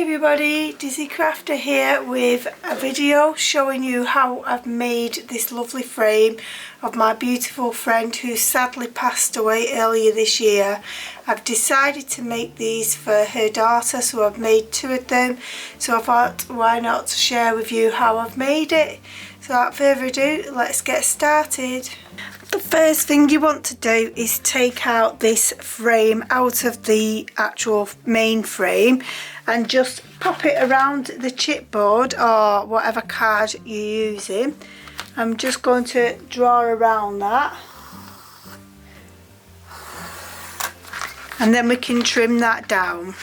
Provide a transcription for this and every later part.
Hi everybody, Dizzy Crafter here with a video showing you how I've made this lovely frame of my beautiful friend who sadly passed away earlier this year. I've decided to make these for her daughter, so I've made two of them. So I thought, why not share with you how I've made it. So without further ado, let's get started. The first thing you want to do is take out this frame out of the actual main frame and just pop it around the chipboard or whatever card you're using. I'm just going to draw around that, and then we can trim that down.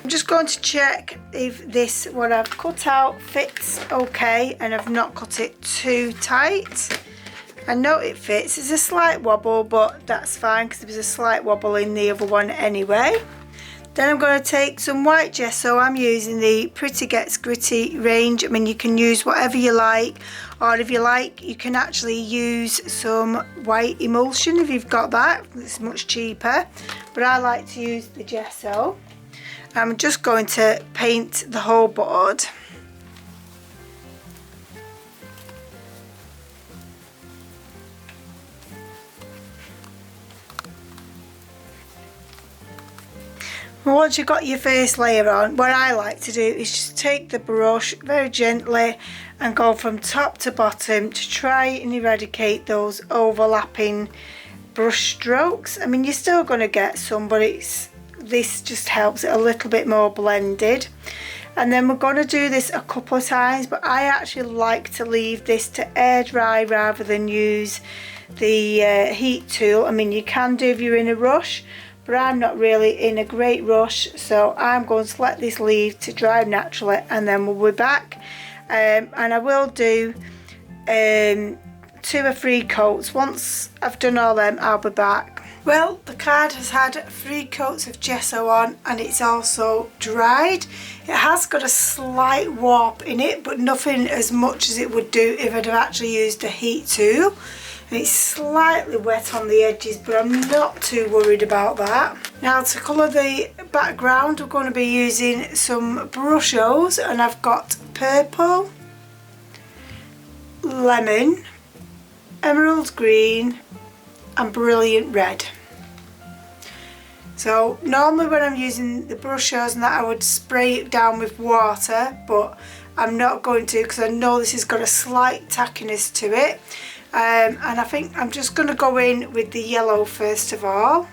I'm just going to check if this, what I've cut out, fits okay and I've not cut it too tight. I know it fits. There's a slight wobble, but that's fine because there was a slight wobble in the other one anyway. Then I'm going to take some white gesso. I'm using the Pretty Gets Gritty range. I mean, you can use whatever you like, or if you like, you can actually use some white emulsion if you've got that. It's much cheaper, but I like to use the gesso. I'm just going to paint the whole board. Once you've got your first layer on, what I like to do is just take the brush very gently and go from top to bottom to try and eradicate those overlapping brush strokes. I mean, you're still going to get some, but this just helps it a little bit more blended. And then we're going to do this a couple of times, but I actually like to leave this to air dry rather than use the heat tool. I mean, you can do if you're in a rush, but I'm not really in a great rush, so I'm going to let this leave to dry naturally, and then we'll be back. And I will do 2 or 3 coats. Once I've done all them, I'll be back. Well, the card has had 3 coats of gesso on and it's also dried. It has got a slight warp in it, but nothing as much as it would do if I'd have actually used a heat tool. And it's slightly wet on the edges, but I'm not too worried about that. Now, to colour the background, we're going to be using some brushes, and I've got purple, lemon, emerald green and brilliant red. So normally when I'm using the brushes and that, I would spray it down with water, but I'm not going to because I know this has got a slight tackiness to it. And I think I'm just going to go in with the yellow first of all.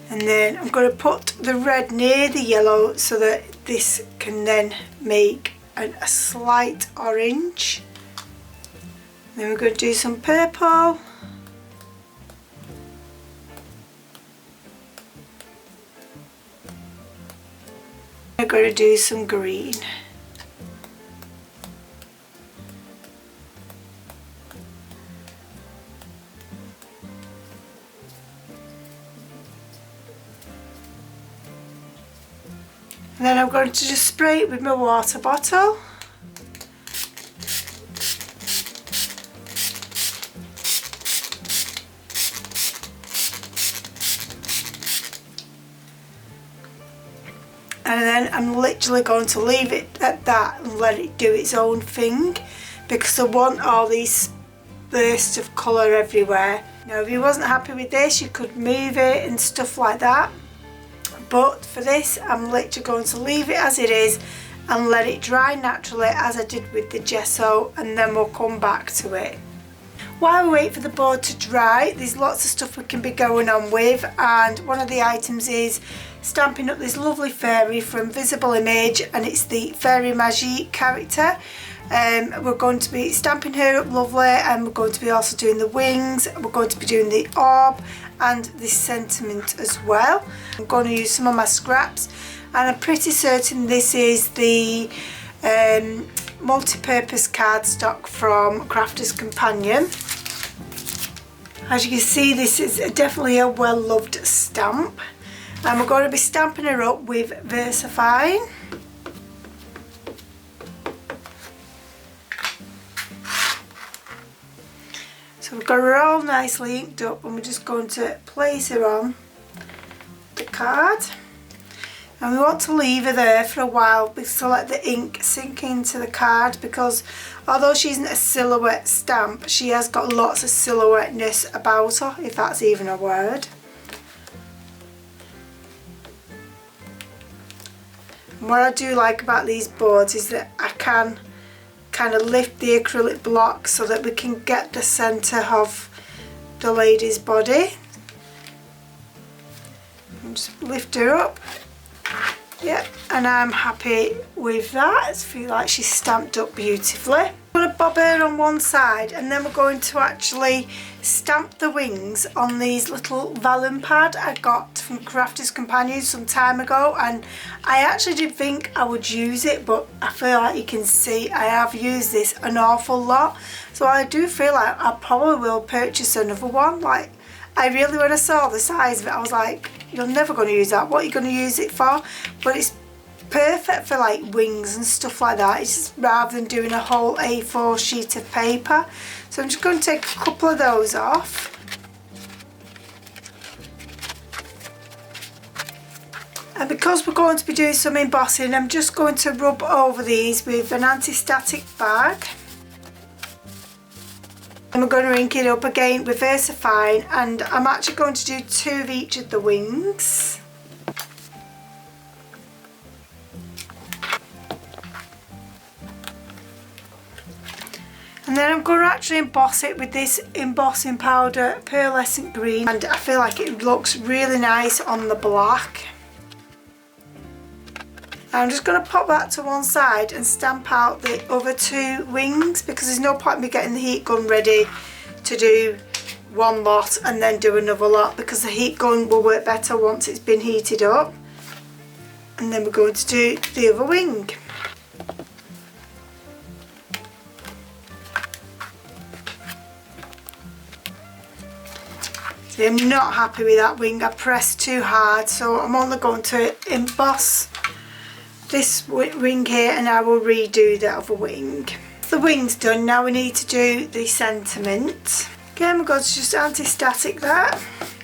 And then I'm going to put the red near the yellow so that this can then make a slight orange. Then we're going to do some purple. I'm going to do some green. And then I'm going to just spray it with my water bottle. And then I'm literally going to leave it at that and let it do its own thing, because I want all these bursts of colour everywhere. Now, if you wasn't happy with this, you could move it and stuff like that. But for this, I'm literally going to leave it as it is and let it dry naturally as I did with the gesso, and then we'll come back to it. While we wait for the board to dry, there's lots of stuff we can be going on with, and one of the items is stamping up this lovely fairy from Visible Image, and it's the Fairy Magique character. We're going to be stamping her up lovely, and we're going to be also doing the wings, we're going to be doing the orb and this sentiment as well. I'm going to use some of my scraps, and I'm pretty certain this is the multi-purpose cardstock from Crafter's Companion. As you can see, this is definitely a well-loved stamp, and we're going to be stamping her up with VersaFine. got her all nicely inked up, and we're just going to place her on the card. And we want to leave her there for a while to let the ink sink into the card, because although she isn't a silhouette stamp, she has got lots of silhouetteness about her, if that's even a word. And what I do like about these boards is that I can kind of lift the acrylic block so that we can get the centre of the lady's body. And just lift her up. Yep, and I'm happy with that. I feel like she's stamped up beautifully. I'm going to bob her on one side, and then we're going to actually stamp the wings on these little vellum pad I got from Crafter's Companion some time ago, and I actually did think I would use it, but I feel like you can see I have used this an awful lot, so I do feel like I probably will purchase another one. Like, I really, when I saw the size of it, I was like, you're never going to use that. What are you going to use it for? But it's perfect for like wings and stuff like that. It's just, rather than doing a whole A4 sheet of paper. So I'm just going to take a couple of those off. And because we're going to be doing some embossing, I'm just going to rub over these with an anti-static bag. And we're going to ink it up again with VersaFine, and I'm actually going to do 2 of each of the wings. And then I'm going to actually emboss it with this embossing powder, pearlescent green, and I feel like it looks really nice on the black. I'm just going to pop that to one side and stamp out the other 2 wings, because there's no point in me getting the heat gun ready to do one lot and then do another lot, because the heat gun will work better once it's been heated up. And then we're going to do the other wing. See, I'm not happy with that wing. I pressed too hard, so I'm only going to emboss this wing here, and I will redo the other wing. The wing's done, now we need to do the sentiment. Again, we're going to just anti-static that,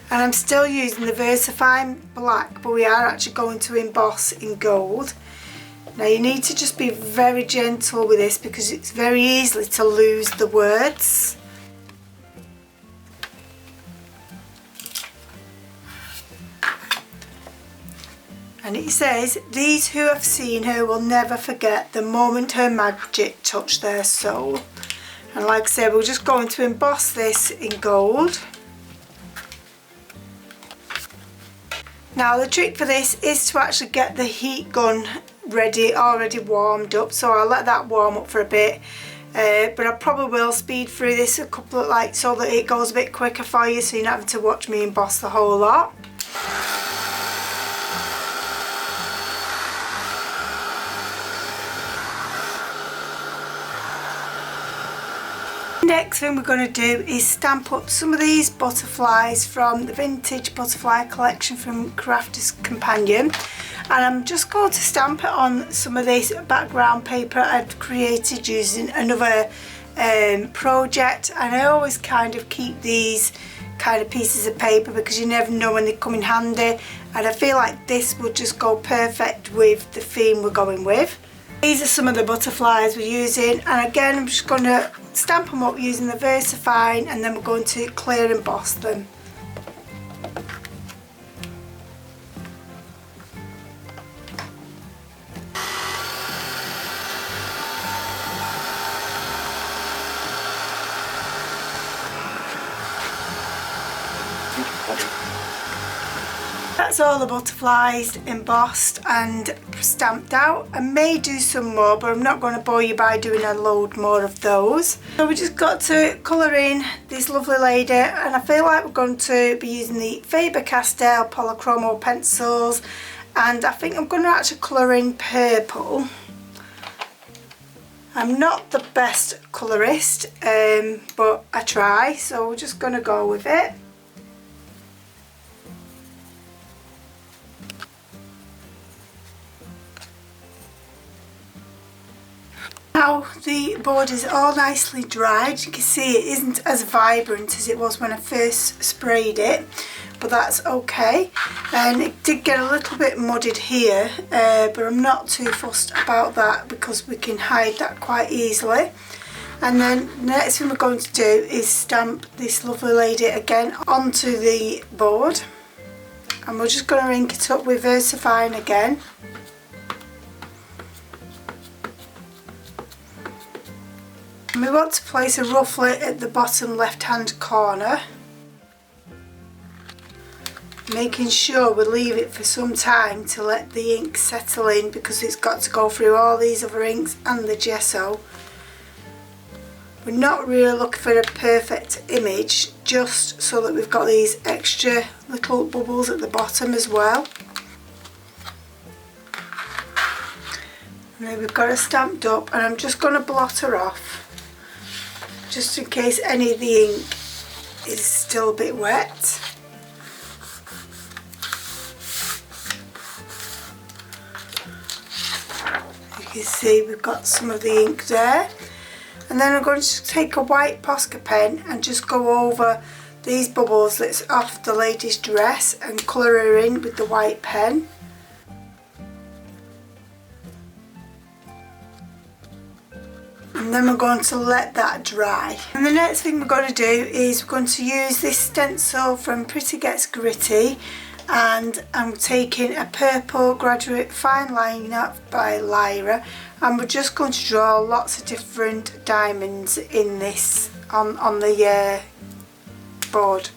and I'm still using the VersaFine black, but we are actually going to emboss in gold. Now you need to just be very gentle with this, because it's very easy to lose the words. And it says, these who have seen her will never forget the moment her magic touched their soul. And like I said, we're just going to emboss this in gold. Now the trick for this is to actually get the heat gun ready, already warmed up. So I'll let that warm up for a bit. But I probably will speed through this a couple of, like, so that it goes a bit quicker for you, so you're not having to watch me emboss the whole lot. Next thing we're going to do is stamp up some of these butterflies from the vintage butterfly collection from Crafter's Companion, and I'm just going to stamp it on some of this background paper I've created using another project. And I always kind of keep these kind of pieces of paper because you never know when they come in handy, and I feel like this would just go perfect with the theme we're going with. These are some of the butterflies we're using, and again I'm just going to stamp them up using the VersaFine, and then we're going to clear emboss them. That's all the butterflies embossed and stamped out. I may do some more, but I'm not going to bore you by doing a load more of those. So we just got to colour in this lovely lady, and I feel like we're going to be using the Faber-Castell Polychromo pencils, and I think I'm going to actually colour in purple. I'm not the best colourist, but I try, so we're just going to go with it. now the board is all nicely dried. You can see it isn't as vibrant as it was when I first sprayed it, but that's okay. And it did get a little bit muddied here, but I'm not too fussed about that because we can hide that quite easily. And then the next thing we're going to do is stamp this lovely lady again onto the board, and we're just going to ink it up with VersaFine again. And we want to place her roughly at the bottom left hand corner, making sure we leave it for some time to let the ink settle in, because it's got to go through all these other inks and the gesso. We're not really looking for a perfect image, just so that we've got these extra little bubbles at the bottom as well. And then we've got her stamped up, and I'm just going to blot her off, just in case any of the ink is still a bit wet. You can see we've got some of the ink there. And then I'm going to take a white Posca pen and just go over these bubbles that's off the lady's dress and colour her in with the white pen. And then we're going to let that dry. And the next thing we're going to do is we're going to use this stencil from Pretty Gets Gritty, and I'm taking a purple Graduate Fine Liner by Lyra, and we're just going to draw lots of different diamonds in this on the board.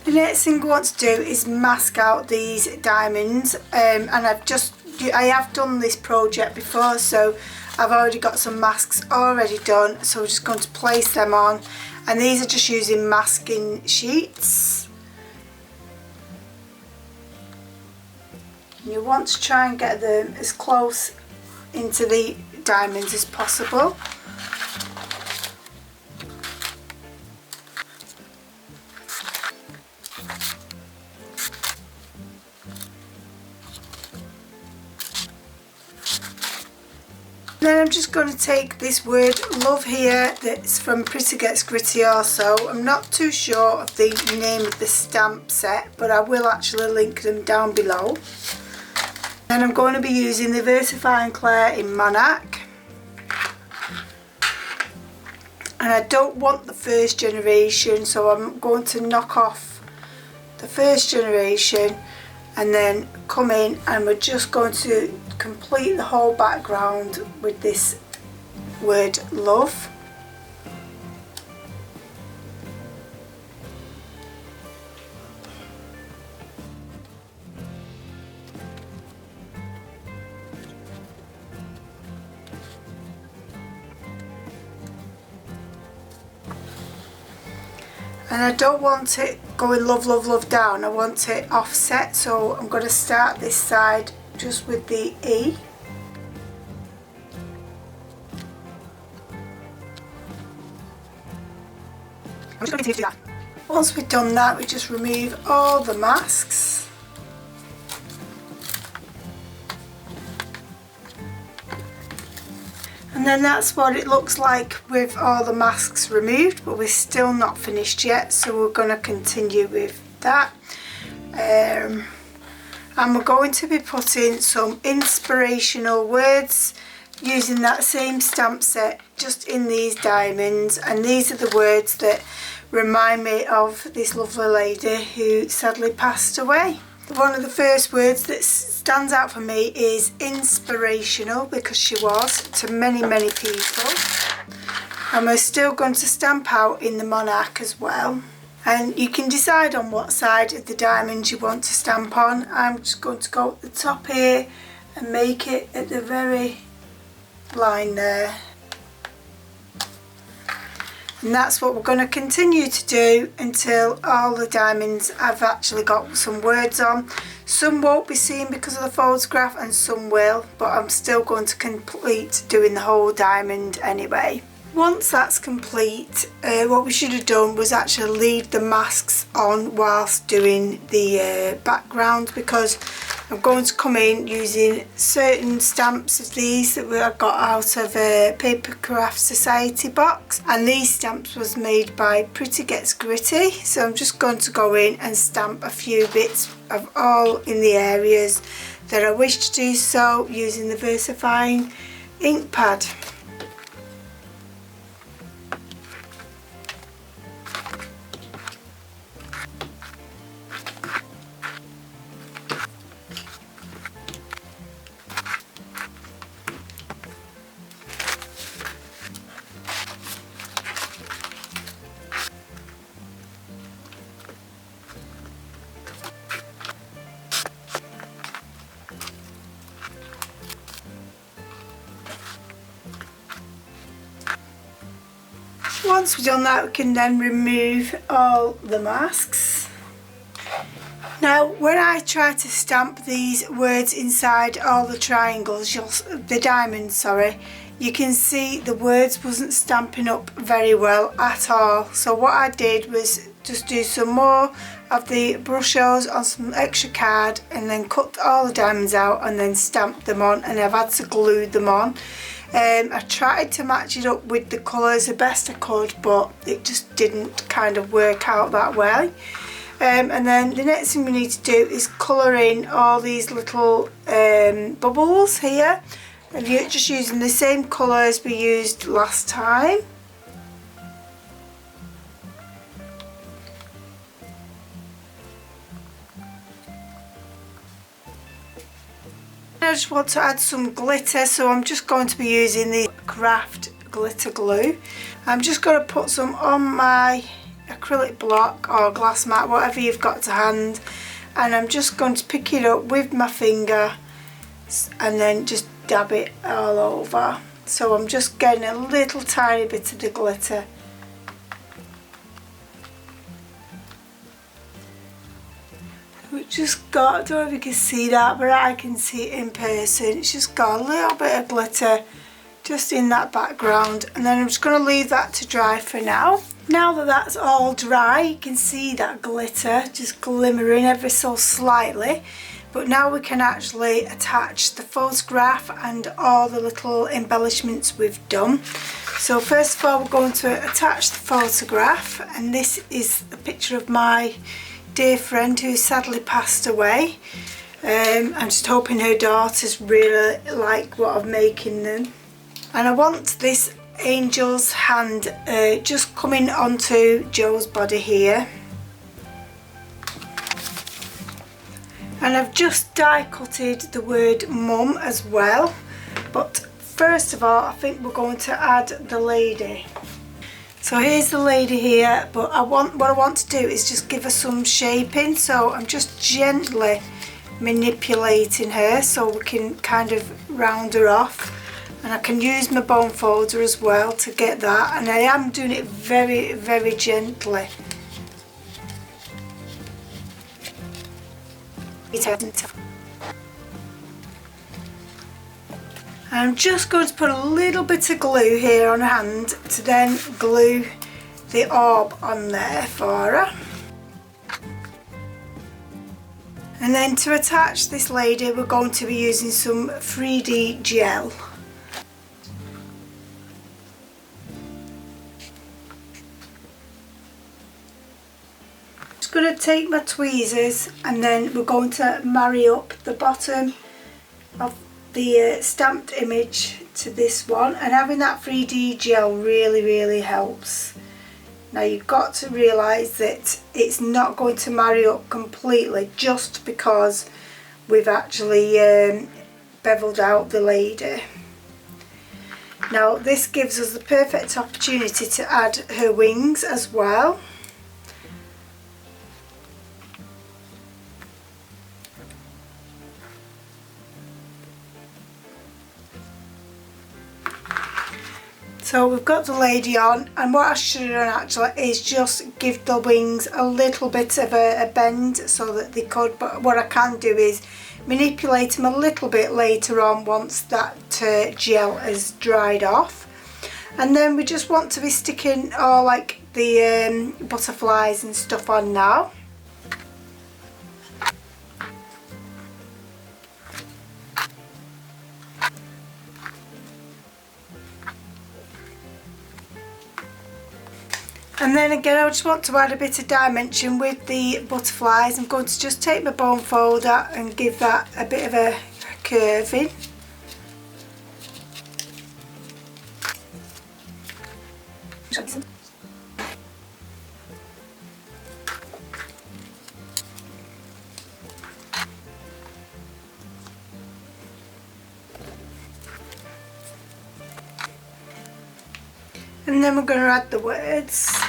The next thing we want to do is mask out these diamonds, and I have done this project before, so I've already got some masks already done, so we're just going to place them on, and these are just using masking sheets. You want to try and get them as close into the diamonds as possible. Then I'm just going to take this word love here, that's from Pretty Gets Gritty also. I'm not too sure of the name of the stamp set, but I will actually link them down below. Then I'm going to be using the VersaFine Clair in Monarch. And I don't want the first generation, so I'm going to knock off the first generation and then come in, and we're just going to complete the whole background with this word love. And I don't want it going love, love, love down. I want it offset, so I'm going to start this side just with the E. I'm just going to continue to do that. Once we've done that, we just remove all the masks. And then that's what it looks like with all the masks removed, but we're still not finished yet, so we're going to continue with that. And we're going to be putting some inspirational words using that same stamp set just in these diamonds, and these are the words that remind me of this lovely lady who sadly passed away. One of the first words that stands out for me is inspirational, because she was to many, many people. And we're still going to stamp out in the Monarch as well. And you can decide on what side of the diamond you want to stamp on. I'm just going to go at the top here and make it at the very line there. And that's what we're going to continue to do until all the diamonds have actually got some words on. Some won't be seen because of the photograph and some will, but I'm still going to complete doing the whole diamond anyway. Once that's complete, what we should have done was actually leave the masks on whilst doing the background, because I'm going to come in using certain stamps of these that I got out of a Paper Craft Society box, and these stamps was made by Pretty Gets Gritty, so I'm just going to go in and stamp a few bits of all in the areas that I wish to do so using the VersaFine ink pad. Once we've done that, we can then remove all the masks. Now, when I try to stamp these words inside all the triangles, the diamonds, sorry, you can see the words wasn't stamping up very well at all. So what I did was just do some more of the brushes on some extra card and then cut all the diamonds out and then stamp them on, and I've had to glue them on. I tried to match it up with the colours the best I could, but it just didn't kind of work out that way. And then the next thing we need to do is colour in all these little bubbles here, and you're just using the same colours we used last time. I just want to add some glitter, so I'm just going to be using the Craft glitter glue. I'm just going to put some on my acrylic block or glass mat, whatever you've got to hand, and I'm just going to pick it up with my finger and then just dab it all over. So I'm just getting a little tiny bit of the glitter. We've just got, I don't know if you can see that, but I can see it in person. It's just got a little bit of glitter just in that background, and then I'm just going to leave that to dry for now. Now that that's all dry, you can see that glitter just glimmering ever so slightly, but now we can actually attach the photograph and all the little embellishments we've done. So first of all, we're going to attach the photograph, and this is a picture of my dear friend who sadly passed away. I'm just hoping her daughters really like what I'm making them. And I want this angel's hand just coming onto Joe's body here. And I've just die cutted the word mum as well. But first of all, I think we're going to add the lady. So here's the lady here, but what I want to do is just give her some shaping. So I'm just gently manipulating her so we can kind of round her off. And I can use my bone folder as well to get that, and I am doing it very, very gently. I'm just going to put a little bit of glue here on her hand to then glue the orb on there for her. And then to attach this lady, we're going to be using some 3D gel. Just going to take my tweezers, and then we're going to marry up the bottom of the stamped image to this one, and having that 3D gel really helps. Now you've got to realise that it's not going to marry up completely just because we've actually beveled out the lady. Now this gives us the perfect opportunity to add her wings as well. So we've got the lady on, and what I should have done actually is just give the wings a little bit of a bend so that they could, but what I can do is manipulate them a little bit later on once that gel has dried off. And then we just want to be sticking all like the butterflies and stuff on now. And then again, I just want to add a bit of dimension with the butterflies. I'm going to just take my bone folder and give that a bit of a curving. And then we're going to add the words.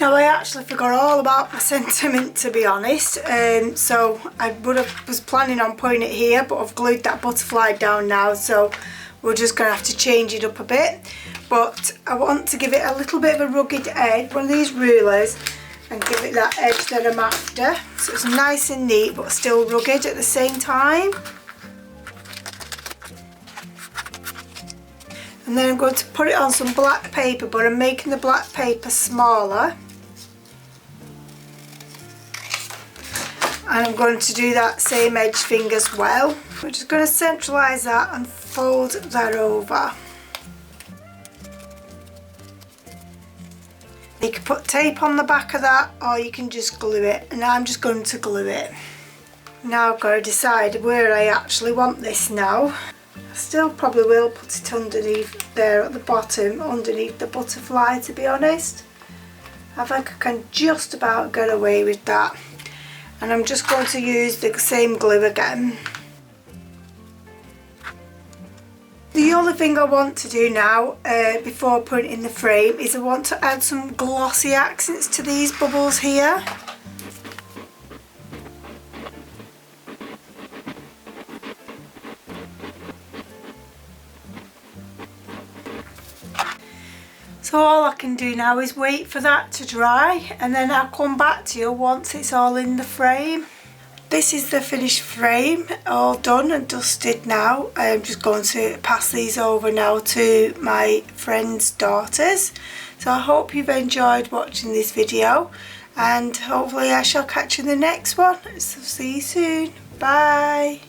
Now I actually forgot all about my sentiment, to be honest, so I was planning on putting it here, but I've glued that butterfly down now, so we're just going to have to change it up a bit. But I want to give it a little bit of a rugged edge, one of these rulers, and give it that edge that I'm after, so it's nice and neat but still rugged at the same time. And then I'm going to put it on some black paper, but I'm making the black paper smaller. And I'm going to do that same edge thing as well. We're just going to centralise that and fold that over. You can put tape on the back of that, or you can just glue it, and I'm just going to glue it. Now I've got to decide where I actually want this now. I still probably will put it underneath there at the bottom, underneath the butterfly, to be honest. I think I can just about get away with that. And I'm just going to use the same glue again. The other thing I want to do now, before putting it in the frame, is I want to add some glossy accents to these bubbles here. So all I can do now is wait for that to dry, and then I'll come back to you once it's all in the frame. This is the finished frame, all done and dusted now. I'm just going to pass these over now to my friend's daughters. So I hope you've enjoyed watching this video, and hopefully I shall catch you in the next one. So see you soon. Bye.